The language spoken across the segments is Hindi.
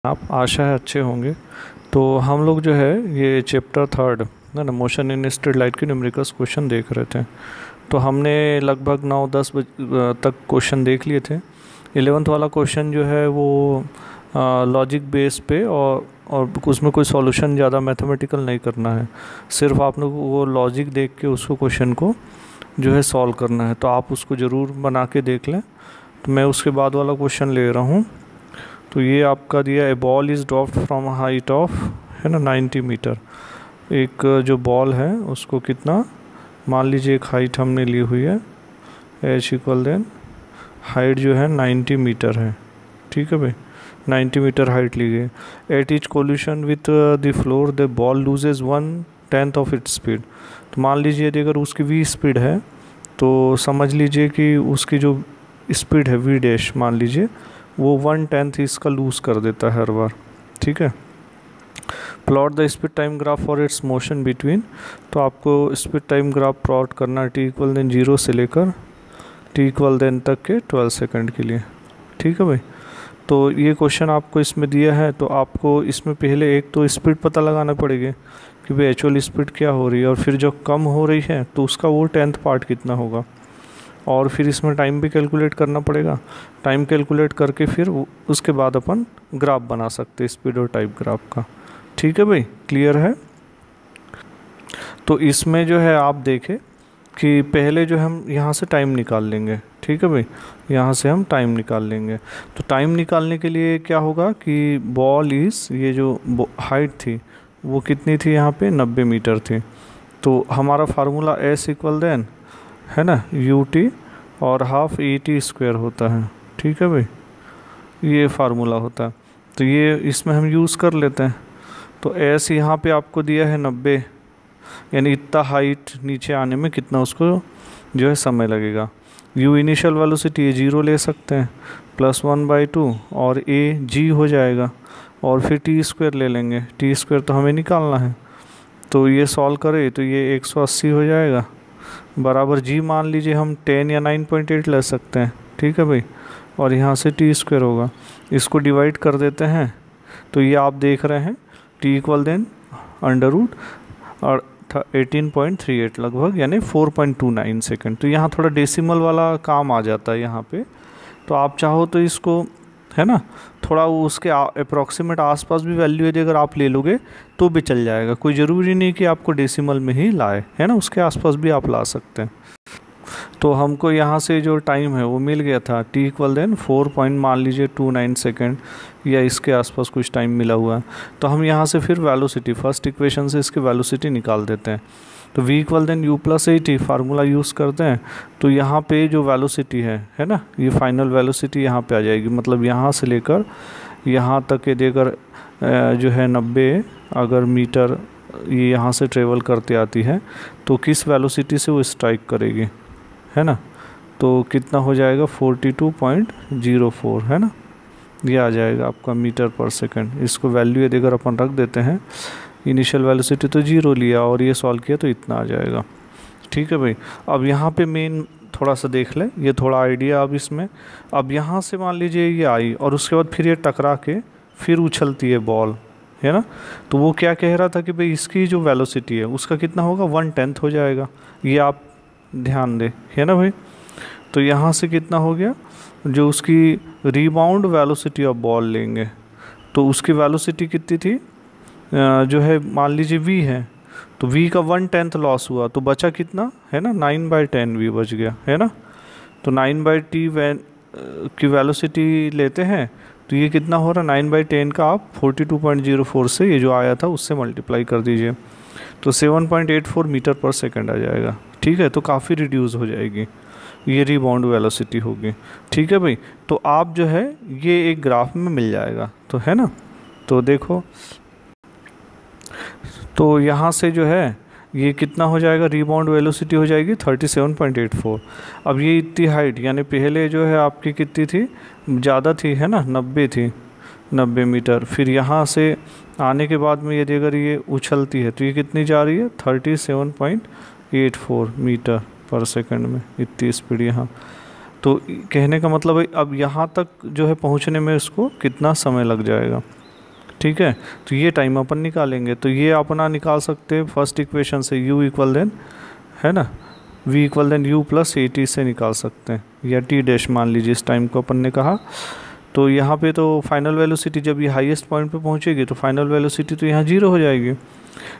आप आशा है अच्छे होंगे। तो हम लोग जो है ये चैप्टर थर्ड है ना, मोशन इन स्ट्रेट लाइट के न्यूमेरिकल्स क्वेश्चन देख रहे थे। तो हमने लगभग 9-10 तक क्वेश्चन देख लिए थे। 11th वाला क्वेश्चन जो है वो लॉजिक बेस पे और उसमें कोई सॉल्यूशन ज़्यादा मैथमेटिकल नहीं करना है, सिर्फ आप लोग वो लॉजिक देख के उसको क्वेश्चन को जो है सॉल्व करना है। तो आप उसको ज़रूर बना के देख लें। तो मैं उसके बाद वाला क्वेश्चन ले रहा हूँ। तो ये आपका दिया a ball is dropped from height of है ना 90 मीटर। एक जो बॉल है उसको कितना, मान लीजिए एक हाइट हमने ली हुई है एच इक्वल देन हाइट जो है 90 मीटर है। ठीक है भाई, 90 मीटर हाइट ली गई। At each collision with the floor the ball loses 1/10 of its speed. तो मान लीजिए यदि अगर उसकी v स्पीड है तो समझ लीजिए कि उसकी जो स्पीड है v डैश, मान लीजिए वो 1/10 इसका लूज कर देता है हर बार। ठीक है। Plot the speed time graph for its motion between. तो आपको स्पीड टाइम ग्राफ प्लॉट करना टी इक्वल देन 0 से लेकर टी इक्वल देन तक के 12 सेकंड के लिए। ठीक है भाई। तो ये क्वेश्चन आपको इसमें दिया है, तो आपको इसमें पहले एक तो स्पीड पता लगाना पड़ेगी कि भाई एक्चुअल स्पीड क्या हो रही है, और फिर जो कम हो रही है तो उसका वो 10th पार्ट कितना होगा, और फिर इसमें टाइम भी कैलकुलेट करना पड़ेगा। टाइम कैलकुलेट करके फिर उसके बाद अपन ग्राफ बना सकते हैं स्पीड और टाइम ग्राफ का। ठीक है भाई, क्लियर है। तो इसमें जो है आप देखें कि पहले जो हम यहाँ से टाइम निकाल लेंगे। ठीक है भाई, यहाँ से हम टाइम निकाल लेंगे। तो टाइम निकालने के लिए क्या होगा कि बॉल इस ये जो हाइट थी वो कितनी थी, यहाँ पे 90 मीटर थी। तो हमारा फार्मूला एस इक्वल देन है ना यू टी और हाफ ई टी स्क्वायर होता है। ठीक है भाई, ये फार्मूला होता है। तो ये इसमें हम यूज़ कर लेते हैं। तो एस यहाँ पे आपको दिया है 90, यानी इतना हाइट नीचे आने में कितना उसको जो है समय लगेगा। यू इनिशियल वेलोसिटी ये 0 ले सकते हैं, +1/2 और ए जी हो जाएगा, और फिर टी स्क्वायर ले लेंगे। टी स्क्वायर तो हमें निकालना है, तो ये सॉल्व करें तो ये 180 हो जाएगा बराबर जी मान लीजिए हम 10 या 9.8 ले सकते हैं। ठीक है भाई, और यहाँ से टी स्क्वायर होगा, इसको डिवाइड कर देते हैं। तो ये आप देख रहे हैं टी इक्वल देन √ और 18.38 लगभग, यानी 4.29 सेकेंड। तो यहाँ थोड़ा डेसिमल वाला काम आ जाता है यहाँ पे। तो आप चाहो तो इसको है ना थोड़ा वो उसके अप्रॉक्सीमेट आसपास भी वैल्यू यदि अगर आप ले लोगे तो भी चल जाएगा। कोई ज़रूरी नहीं कि आपको डेसिमल में ही लाए, है ना, उसके आसपास भी आप ला सकते हैं। तो हमको यहाँ से जो टाइम है वो मिल गया था टी इक्वल देन 4 मान लीजिए 29 सेकेंड या इसके आसपास कुछ टाइम मिला हुआ है। तो हम यहाँ से फिर वेलोसिटी फर्स्ट इक्वेशन से इसकी वेलोसिटी निकाल देते हैं। तो v equal then u + at formula use करते हैं। तो यहाँ पे जो वेलोसिटी है ना, ये फाइनल वेलोसिटी यहाँ पे आ जाएगी। मतलब यहाँ से लेकर यहाँ तक के देकर जो है 90 अगर मीटर ये यहाँ से ट्रेवल करते आती है तो किस वेलोसिटी से वो स्ट्राइक करेगी, है ना। तो कितना हो जाएगा 42.04, है ना, ये आ जाएगा आपका मीटर पर सेकंड। इसको वैल्यू यदि अगर अपन रख देते हैं, इनिशियल वेलोसिटी तो 0 लिया और ये सॉल्व किया तो इतना आ जाएगा। ठीक है भाई। अब यहाँ पे मेन थोड़ा सा देख लें, ये थोड़ा आइडिया अब इसमें। अब यहाँ से मान लीजिए ये आई और उसके बाद फिर ये टकरा के फिर उछलती है बॉल, है ना। तो वो क्या कह रहा था कि भाई इसकी जो वेलोसिटी है उसका कितना होगा 1/10 हो जाएगा। ये आप ध्यान दें, है ना भाई। तो यहाँ से कितना हो गया, जो उसकी रीबाउंड वेलोसिटी ऑफ बॉल लेंगे तो उसकी वेलोसिटी कितनी थी, जो है मान लीजिए v है, तो v का 1/10 लॉस हुआ तो बचा कितना, है ना 9/10 v बच गया, है ना। तो 9/t की वेलोसिटी लेते हैं तो ये कितना हो रहा है 9/10 का आप 42.04 से ये जो आया था उससे मल्टीप्लाई कर दीजिए तो 7.84 मीटर पर सेकंड आ जाएगा। ठीक है, तो काफ़ी रिड्यूस हो जाएगी, ये रीबाउंड वेलोसिटी होगी। ठीक है भाई। तो आप जो है ये एक ग्राफ में मिल जाएगा, तो है ना। तो देखो, तो यहाँ से जो है ये कितना हो जाएगा, रीबाउंड वेलोसिटी हो जाएगी 37.84। अब ये इतनी हाइट, यानी पहले जो है आपकी कितनी थी, ज़्यादा थी, है ना 90 थी, 90 मीटर। फिर यहाँ से आने के बाद में यदि अगर ये उछलती है तो ये कितनी जा रही है 37.84 मीटर पर सेकंड में, इतनी स्पीड यहाँ। तो कहने का मतलब है अब यहाँ तक जो है पहुँचने में इसको कितना समय लग जाएगा। ठीक है। तो ये टाइम अपन निकालेंगे, तो ये अपना निकाल सकते हैं फर्स्ट इक्वेशन से, u इक्वल देन, है ना, v equal then u plus A T से निकाल सकते हैं, या t डैश मान लीजिए इस टाइम को अपन ने कहा। तो यहाँ पे तो फाइनल वेलोसिटी जब ये हाईएस्ट पॉइंट पे पहुँचेगी तो फाइनल वेलोसिटी तो यहाँ 0 हो जाएगी।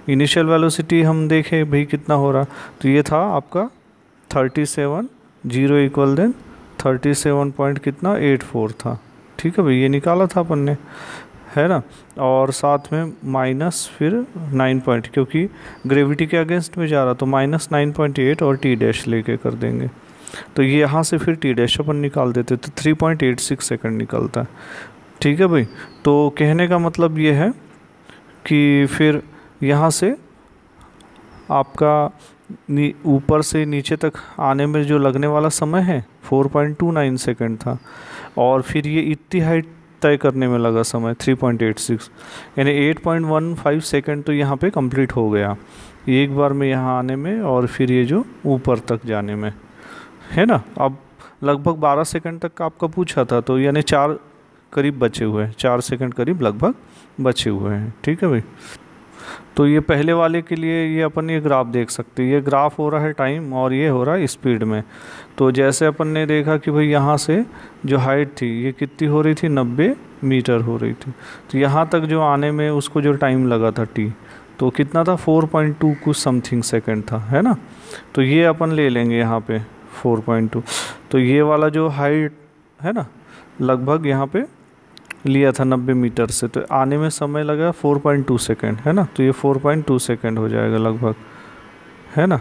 इनिशियल वेलोसिटी हम देखें भाई कितना हो रहा, तो ये था आपका 37, 0 इक्वल देन 37 पॉइंट कितना 84 था। ठीक है भाई, ये निकाला था अपन ने, है ना। और साथ में माइनस फिर 9 पॉइंट, क्योंकि ग्रेविटी के अगेंस्ट में जा रहा तो माइनस 9.8 और टी डैश लेके कर देंगे। तो ये यहाँ से फिर टी डैश अपन निकाल देते तो 3.86 सेकंड निकलता है। ठीक है भाई, तो कहने का मतलब ये है कि फिर यहाँ से आपका ऊपर से नीचे तक आने में जो लगने वाला समय है 4.29 सेकंड था, और फिर ये इतनी हाइट तय करने में लगा समय 3.86, यानी 8.15 सेकंड तो यहाँ पे कंप्लीट हो गया एक बार में यहाँ आने में, और फिर ये जो ऊपर तक जाने में, है ना। अब लगभग 12 सेकंड तक का आपका पूछा था, तो यानी 4 करीब बचे हुए हैं, 4 सेकंड करीब लगभग बचे हुए हैं। ठीक है भाई, तो ये पहले वाले के लिए ये अपन ये ग्राफ देख सकते हैं, ये ग्राफ हो रहा है टाइम और ये हो रहा है स्पीड में। तो जैसे अपन ने देखा कि भाई यहाँ से जो हाइट थी ये कितनी हो रही थी, 90 मीटर हो रही थी, तो यहाँ तक जो आने में उसको जो टाइम लगा था टी, तो कितना था 4.2 कुछ समथिंग सेकंड था, है ना। तो ये अपन ले लेंगे यहाँ पे 4.2, तो ये वाला जो हाइट है ना लगभग यहाँ पे लिया था 90 मीटर से, तो आने में समय लगा 4.2 सेकंड, है ना। तो ये 4.2 सेकंड हो जाएगा लगभग, है ना।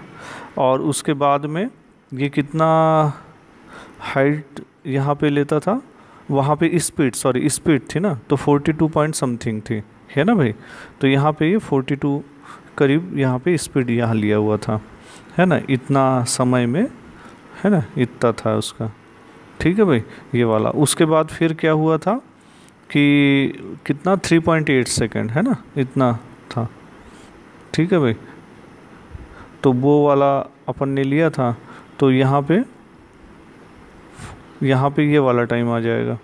और उसके बाद में ये कितना हाइट यहाँ पे लेता था, वहाँ पे स्पीड थी ना, तो 42 पॉइंट समथिंग थी, है ना भाई। तो यहाँ पे ये 42 करीब यहाँ पे स्पीड यहाँ लिया हुआ था, है ना, इतना समय में, है ना, इतना था उसका। ठीक है भाई, ये वाला। उसके बाद फिर क्या हुआ था कि कितना 3.8 सेकंड, है ना, इतना था। ठीक है भाई, तो वो वाला अपन ने लिया था, तो यहाँ पे ये वाला टाइम आ जाएगा,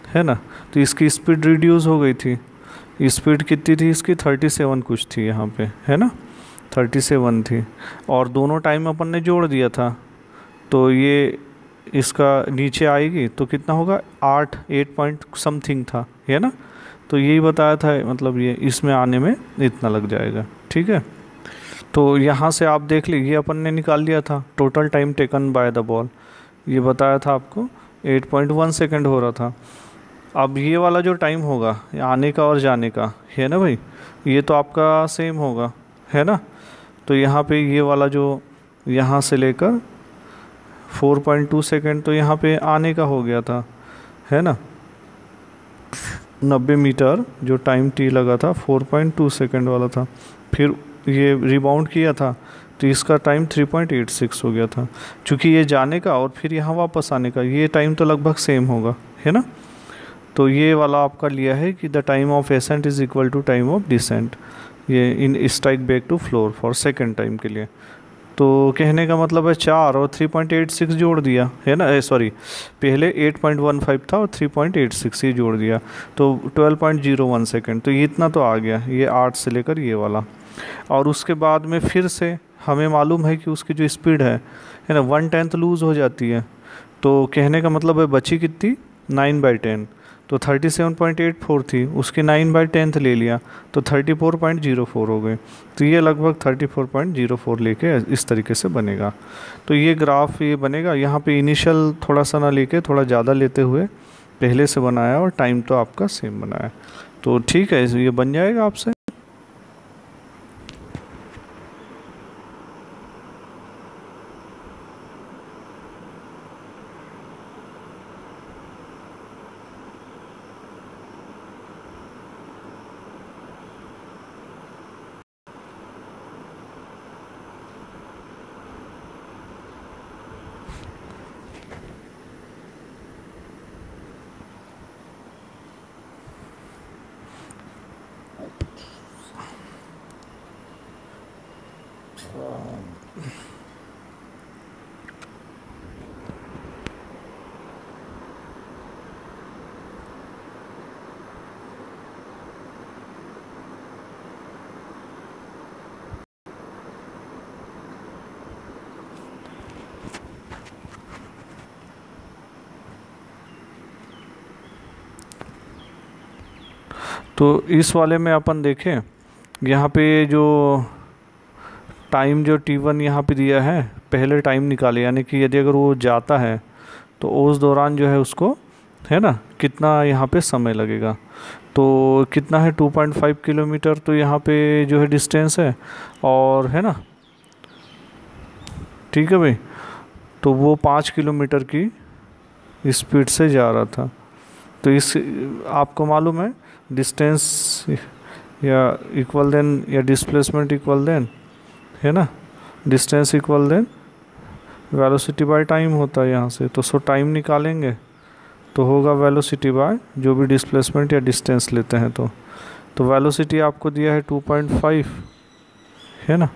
है ना। तो इसकी स्पीड रिड्यूस हो गई थी, स्पीड कितनी थी इसकी 37 कुछ थी यहाँ पे, है ना, 37 थी, और दोनों टाइम अपन ने जोड़ दिया था, तो ये इसका नीचे आएगी तो कितना होगा 8 पॉइंट समथिंग था, है ना। तो यही बताया था, मतलब ये इसमें आने में इतना लग जाएगा। ठीक है, तो यहाँ से आप देख लीजिए अपन ने निकाल लिया था total time taken by the ball, ये बताया था आपको 8.1 सेकंड हो रहा था। अब ये वाला जो टाइम होगा आने का और जाने का, है ना भाई, ये तो आपका सेम होगा, है ना। तो यहाँ पे ये वाला जो यहाँ से लेकर 4.2 सेकंड तो यहाँ पे आने का हो गया था, है ना। 90 मीटर जो टाइम टी लगा था 4.2 सेकंड वाला था, फिर ये रिबाउंड किया था तो इसका टाइम 3.86 हो गया था। चूँकि ये जाने का और फिर यहाँ वापस आने का ये टाइम तो लगभग सेम होगा, है ना। तो ये वाला आपका लिया है कि the time of ascent is equal to time of descent, ये in strike back to floor for second time के लिए। तो कहने का मतलब है 4 और 3.86 जोड़ दिया, है ना, सॉरी पहले 8.15 था और 3.86 ये जोड़ दिया, तो 12.01 सेकंड, तो ये इतना तो आ गया, ये 8 से लेकर ये वाला। और उसके बाद में फिर से हमें मालूम है कि उसकी जो स्पीड है ना 1/10 लूज़ हो जाती है, तो कहने का मतलब है बची कितनी 9/10, तो 37.84 थी, उसके 9/10 ले लिया तो 34.04 हो गए, तो ये लगभग 34.04 लेके इस तरीके से बनेगा। तो ये ग्राफ ये बनेगा, यहाँ पे इनिशियल थोड़ा सा ना लेके थोड़ा ज़्यादा लेते हुए पहले से बनाया, और टाइम तो आपका सेम बनाया। तो ठीक है, ये बन जाएगा आपसे। तो इस वाले में अपन देखें, यहाँ पे जो टाइम जो t1 यहाँ पे दिया है, पहले टाइम निकाले, यानी कि यदि अगर वो जाता है तो उस दौरान जो है उसको, है ना, कितना यहाँ पे समय लगेगा। तो कितना है 2.5 किलोमीटर, तो यहाँ पे जो है डिस्टेंस है, और है ना, ठीक है भाई। तो वो 5 किलोमीटर की स्पीड से जा रहा था। तो इस, आपको मालूम है डिस्टेंस या इक्वल देन या डिस्प्लेसमेंट इक्वल देन, है ना, distance equal then velocity by time होता है यहाँ से। तो सो टाइम निकालेंगे तो होगा वेलोसिटी बाय जो भी डिस्प्लेसमेंट या डिस्टेंस लेते हैं। तो वेलोसिटी आपको दिया है 2.5, है ना,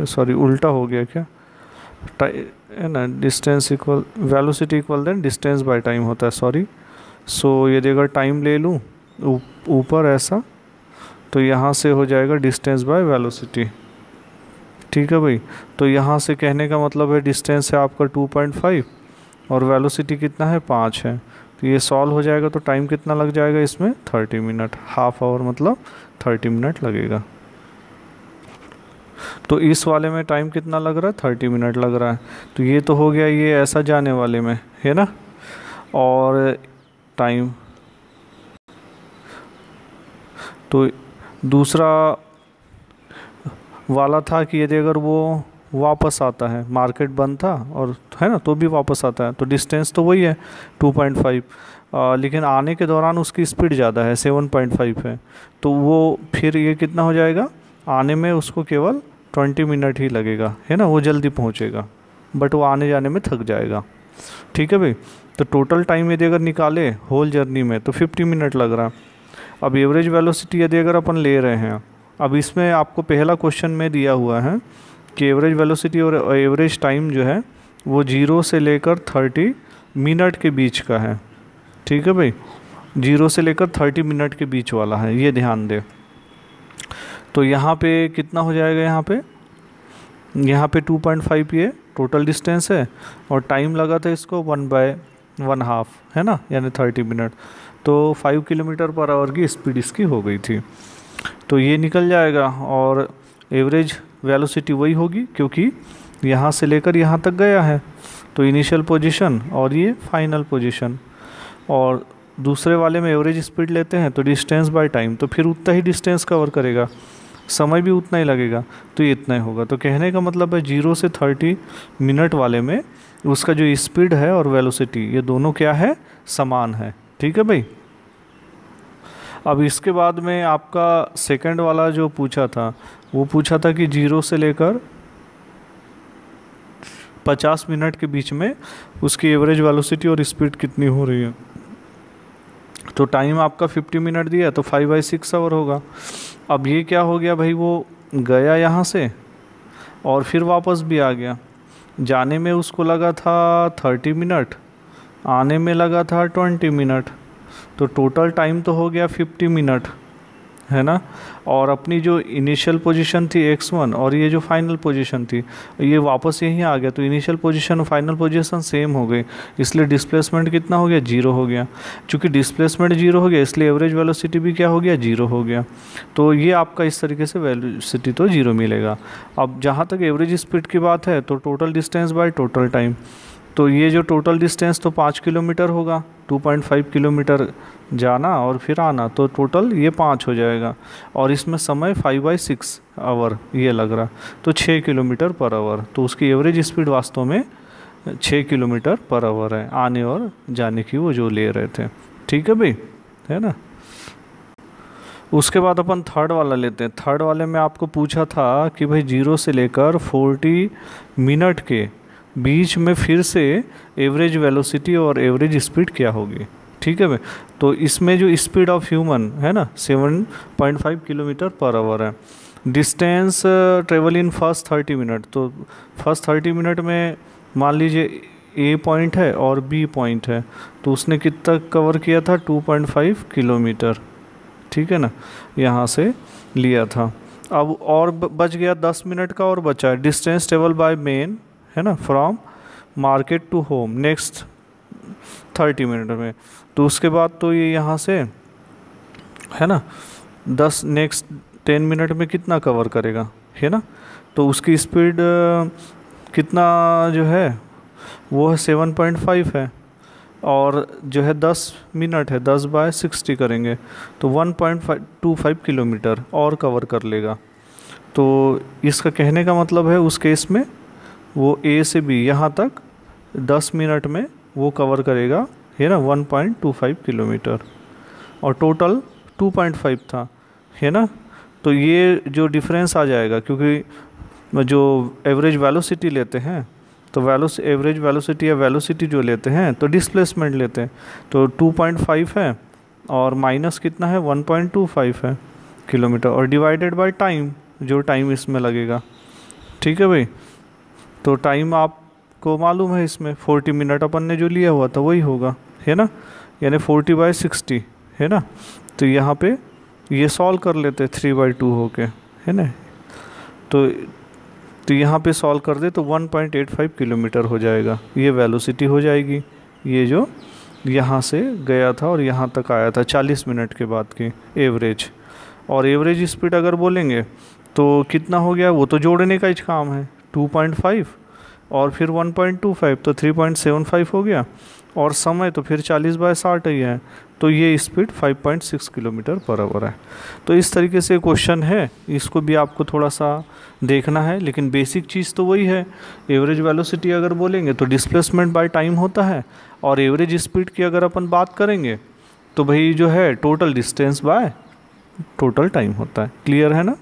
सॉरी उल्टा हो गया क्या, है ना, distance equal velocity equal then distance by time होता है, सॉरी। सो यदि अगर टाइम ले लूँ ऊपर ऐसा, तो यहाँ से हो जाएगा डिस्टेंस बाय वेलोसिटी, ठीक है भाई। तो यहाँ से कहने का मतलब है डिस्टेंस है आपका 2.5 और वेलोसिटी कितना है 5 है। तो ये सॉल्व हो जाएगा, तो टाइम कितना लग जाएगा इसमें 30 मिनट, हाफ आवर मतलब 30 मिनट लगेगा। तो इस वाले में टाइम कितना लग रहा है 30 मिनट लग रहा है। तो ये तो हो गया ये ऐसा जाने वाले में, है ना। और टाइम तो दूसरा वाला था कि यदि अगर वो वापस आता है, मार्केट बंद था और, है ना, तो भी वापस आता है, तो डिस्टेंस तो वही है 2.5, लेकिन आने के दौरान उसकी स्पीड ज़्यादा है 7.5 है। तो वो फिर ये कितना हो जाएगा, आने में उसको केवल 20 मिनट ही लगेगा, है ना, वो जल्दी पहुंचेगा, बट वो आने जाने में थक जाएगा, ठीक है भाई। तो टोटल टाइम यदि अगर निकाले होल जर्नी में तो 50 मिनट लग रहा है। अब एवरेज वेलोसिटी यदि अगर अपन ले रहे हैं, अब इसमें आपको पहला क्वेश्चन में दिया हुआ है कि एवरेज वेलोसिटी और एवरेज टाइम जो है वो 0 से लेकर 30 मिनट के बीच का है, ठीक है भाई, 0 से लेकर 30 मिनट के बीच वाला है, ये ध्यान दे। तो यहाँ पे कितना हो जाएगा, यहाँ पे 2.5 ये टोटल डिस्टेंस है और टाइम लगा था इसको 1/1/2, है ना, यानी 30 मिनट। तो 5 किलोमीटर पर आवर की स्पीड इसकी हो गई थी। तो ये निकल जाएगा और एवरेज वेलोसिटी वही होगी क्योंकि यहाँ से लेकर यहाँ तक गया है, तो इनिशियल पोजीशन और ये फाइनल पोजीशन। और दूसरे वाले में एवरेज स्पीड लेते हैं तो डिस्टेंस बाय टाइम, तो फिर उतना ही डिस्टेंस कवर करेगा, समय भी उतना ही लगेगा, तो ये इतना ही होगा। तो कहने का मतलब है 0 से 30 मिनट वाले में उसका जो स्पीड है और वेलोसिटी ये दोनों क्या है, समान है, ठीक है भाई। अब इसके बाद में आपका सेकंड वाला जो पूछा था वो पूछा था कि 0 से लेकर 50 मिनट के बीच में उसकी एवरेज वेलोसिटी और स्पीड कितनी हो रही है। तो टाइम आपका 50 मिनट दिया तो 5/6 आवर होगा। अब ये क्या हो गया भाई, वो गया यहाँ से और फिर वापस भी आ गया। जाने में उसको लगा था 30 मिनट, आने में लगा था 20 मिनट, तो टोटल टाइम तो हो गया 50 मिनट, है ना। और अपनी जो इनिशियल पोजीशन थी x1 और ये जो फाइनल पोजीशन थी ये वापस यहीं आ गया, तो इनिशियल पोजीशन और फाइनल पोजीशन सेम हो गई, इसलिए डिस्प्लेसमेंट कितना हो गया, 0 हो गया। चूँकि डिस्प्लेसमेंट 0 हो गया इसलिए एवरेज वेलोसिटी भी क्या हो गया, 0 हो गया। तो ये आपका इस तरीके से वेलोसिटी तो 0 मिलेगा। अब जहाँ तक एवरेज स्पीड की बात है तो total distance by total time, तो ये जो टोटल डिस्टेंस तो 5 किलोमीटर होगा, 2.5 किलोमीटर जाना और फिर आना, तो टोटल ये 5 हो जाएगा। और इसमें समय 5/6 आवर ये लग रहा, तो 6 किलोमीटर पर आवर। तो उसकी एवरेज स्पीड वास्तव में 6 किलोमीटर पर आवर है, आने और जाने की वो जो ले रहे थे, ठीक है भाई, है ना। उसके बाद अपन थर्ड वाला लेते हैं। थर्ड वाले में आपको पूछा था कि भाई 0 से लेकर 40 मिनट के बीच में फिर से एवरेज वेलोसिटी और एवरेज स्पीड क्या होगी, ठीक है भाई। तो इसमें जो स्पीड ऑफ ह्यूमन है ना 7.5 किलोमीटर पर आवर है। Distance travel in first 30 minute, तो फर्स्ट 30 मिनट में मान लीजिए ए पॉइंट है और बी पॉइंट है, तो उसने कितना कवर किया था 2.5 किलोमीटर, ठीक है ना, यहाँ से लिया था। अब और बच गया 10 मिनट का और बचा है। डिस्टेंस ट्रेवल बाय मेन, है ना, from market to home next 30 minute में। तो उसके बाद तो ये यहाँ से है ना 10 नेक्स्ट 10 मिनट में कितना कवर करेगा, है ना। तो उसकी स्पीड कितना जो है वो है 7.5 है, और जो है 10 मिनट है, 10/60 करेंगे तो 1.25 किलोमीटर और कवर कर लेगा। तो इसका कहने का मतलब है उस केस में वो ए से बी यहाँ तक 10 मिनट में वो कवर करेगा, है ना 1.25 किलोमीटर, और टोटल 2.5 था, है ना। तो ये जो डिफरेंस आ जाएगा, क्योंकि जो एवरेज वेलोसिटी लेते हैं तो एवरेज वेलोसिटी या वेलोसिटी जो लेते हैं तो डिस्प्लेसमेंट लेते हैं, तो 2.5 है और माइनस कितना है 1.25 है किलोमीटर, और डिवाइडेड बाय टाइम, जो टाइम इसमें लगेगा। ठीक है भाई, तो टाइम आपको मालूम है इसमें 40 मिनट अपन ने जो लिया हुआ था वही होगा, है ना, यानी 40/60, है ना। तो यहाँ पे ये सॉल्व कर लेते 3/2 होके, है ना। तो यहाँ पे सॉल्व कर दे तो 1.85 किलोमीटर हो जाएगा, ये वेलोसिटी हो जाएगी, ये जो यहाँ से गया था और यहाँ तक आया था 40 मिनट के बाद की एवरेज। और एवरेज स्पीड अगर बोलेंगे तो कितना हो गया, वो तो जोड़ने का ही काम है, 2.5 और फिर 1.25 तो 3.75 हो गया, और समय तो फिर 40/60 ही है, तो ये स्पीड 5.6 किलोमीटर पर आवर है। तो इस तरीके से क्वेश्चन है, इसको भी आपको थोड़ा सा देखना है, लेकिन बेसिक चीज़ तो वही है। एवरेज वेलोसिटी अगर बोलेंगे तो डिस्प्लेसमेंट बाय टाइम होता है, और एवरेज स्पीड की अगर अपन बात करेंगे तो भाई जो है total distance by total time होता है। क्लियर है ना।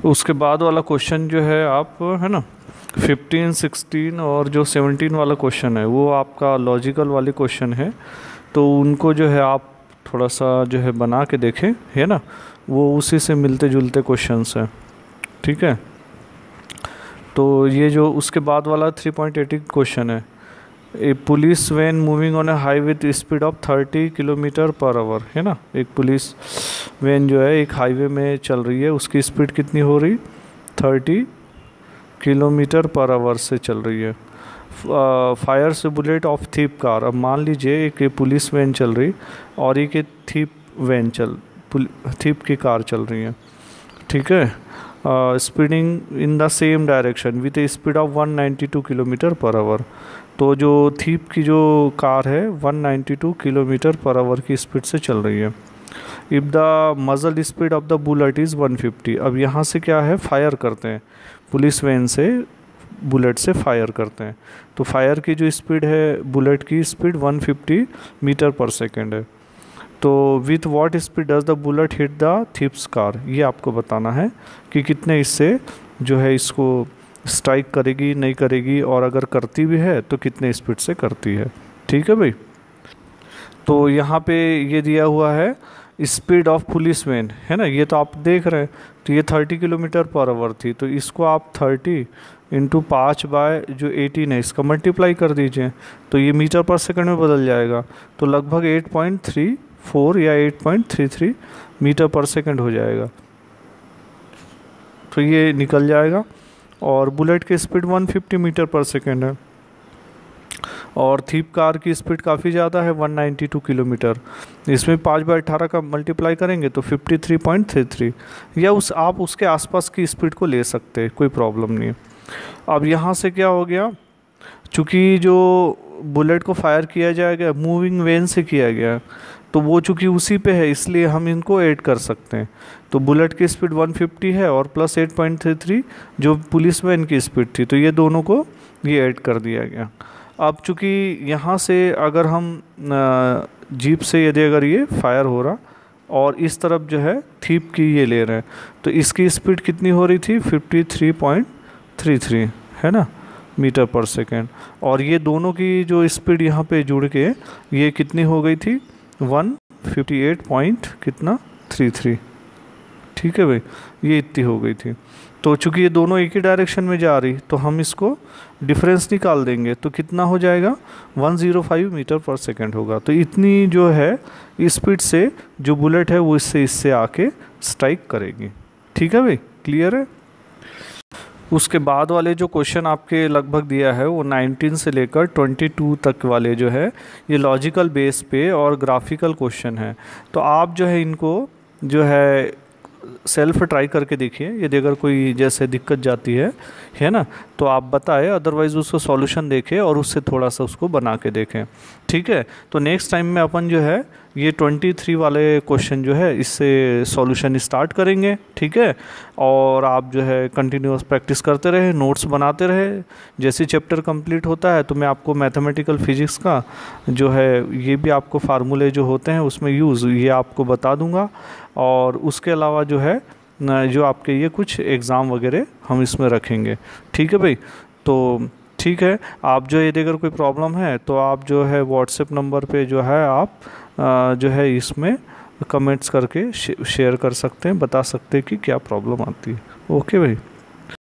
उसके बाद वाला क्वेश्चन जो है आप, है ना, 15, 16 और जो 17 वाला क्वेश्चन है वो आपका लॉजिकल वाले क्वेश्चन है, तो उनको जो है आप थोड़ा सा जो है बना के देखें, है ना, वो उसी से मिलते जुलते क्वेश्चंस हैं। ठीक है, तो ये जो उसके बाद वाला 3.80 क्वेश्चन है, a police van moving on a highway with speed of 30 kilometre per hour, है ना। एक पुलिस वैन जो है एक हाईवे में चल रही है, उसकी स्पीड कितनी हो रही 30 किलोमीटर पर आवर से चल रही है। फायर से बुलेट ऑफ थीप कार। अब मान लीजिए एक पुलिस वैन चल रही और एक थीप वैन थीप की कार चल रही है, ठीक है, speeding in the same direction with A speed of 192 kilometre per our. तो जो थीप की जो कार है 192 किलोमीटर पर आवर की स्पीड से चल रही है। इफ़ द मजल speed of the bullet is 150। अब यहाँ से क्या है, फायर करते हैं, पुलिस वैन से बुलेट से फायर करते हैं, तो फायर की जो स्पीड है बुलेट की स्पीड 150 मीटर पर सेकेंड है। तो with what speed does the bullet hit the thieves car, ये आपको बताना है कि कितने इससे जो है इसको स्ट्राइक करेगी नहीं करेगी, और अगर करती भी है तो कितने स्पीड से करती है। ठीक है भाई, तो यहाँ पे ये दिया हुआ है स्पीड ऑफ पुलिस वैन, है ना, ये तो आप देख रहे हैं, तो ये 30 किलोमीटर पर आवर थी, तो इसको आप 30 इंटू 5/18 है इसका मल्टीप्लाई कर दीजिए, तो ये मीटर पर सेकंड में बदल जाएगा, तो लगभग 8.34 या 8.33 मीटर पर सेकंड हो जाएगा, तो ये निकल जाएगा। और बुलेट की स्पीड 150 मीटर पर सेकंड है, और थीप कार की स्पीड काफ़ी ज़्यादा है 192 किलोमीटर, इसमें 5/18 का मल्टीप्लाई करेंगे तो 53.33, या आप उसके आसपास की स्पीड को ले सकते हैं, कोई प्रॉब्लम नहीं है। अब यहाँ से क्या हो गया, चूँकि जो बुलेट को फायर किया जाएगा मूविंग वैन से किया गया, तो वो चूँकि उसी पे है इसलिए हम इनको ऐड कर सकते हैं। तो बुलेट की स्पीड 150 है और प्लस 8.33 जो पुलिस वैन की स्पीड थी, तो ये दोनों को ये ऐड कर दिया गया। अब चूँकि यहाँ से अगर हम जीप से यदि अगर ये फायर हो रहा और इस तरफ जो है थीप की ये ले रहे हैं, तो इसकी स्पीड कितनी हो रही थी 53.33 है ना मीटर पर सेकेंड, और ये दोनों की जो स्पीड यहाँ पे जुड़ के ये कितनी हो गई थी 158 पॉइंट कितना 33। ठीक है भाई, ये इतनी हो गई थी। तो चूंकि ये दोनों एक ही डायरेक्शन में जा रही तो हम इसको डिफरेंस निकाल देंगे, तो कितना हो जाएगा 105 मीटर पर सेकेंड होगा। तो इतनी जो है स्पीड से जो बुलेट है वो इससे आके स्ट्राइक करेगी। ठीक है भाई, क्लियर है। उसके बाद वाले जो क्वेश्चन आपके लगभग दिया है वो 19 से लेकर 22 तक वाले जो है ये लॉजिकल बेस पे और ग्राफिकल क्वेश्चन है। तो आप जो है इनको जो है सेल्फ ट्राई करके देखिए, यदि अगर कोई जैसे दिक्कत जाती है ना, तो आप बताएं, अदरवाइज़ उसको सॉल्यूशन देखें और उससे थोड़ा सा उसको बना के देखें। ठीक है, तो नेक्स्ट टाइम में अपन जो है ये 23 वाले क्वेश्चन जो है इससे सॉल्यूशन स्टार्ट करेंगे। ठीक है, और आप जो है कंटिन्यूअस प्रैक्टिस करते रहे, नोट्स बनाते रहे। जैसे चैप्टर कंप्लीट होता है तो मैं आपको मैथमेटिकल फिजिक्स का जो है ये भी आपको फार्मूले जो होते हैं उसमें यूज़ ये आपको बता दूंगा, और उसके अलावा जो है जो आपके ये कुछ एग्ज़ाम वगैरह हम इसमें रखेंगे। ठीक है भाई, तो ठीक है, आप जो यदि अगर कोई प्रॉब्लम है तो आप जो है व्हाट्सएप नंबर पे जो है आप जो है इसमें कमेंट्स करके शेयर कर सकते हैं, बता सकते हैं कि क्या प्रॉब्लम आती है। ओके भाई।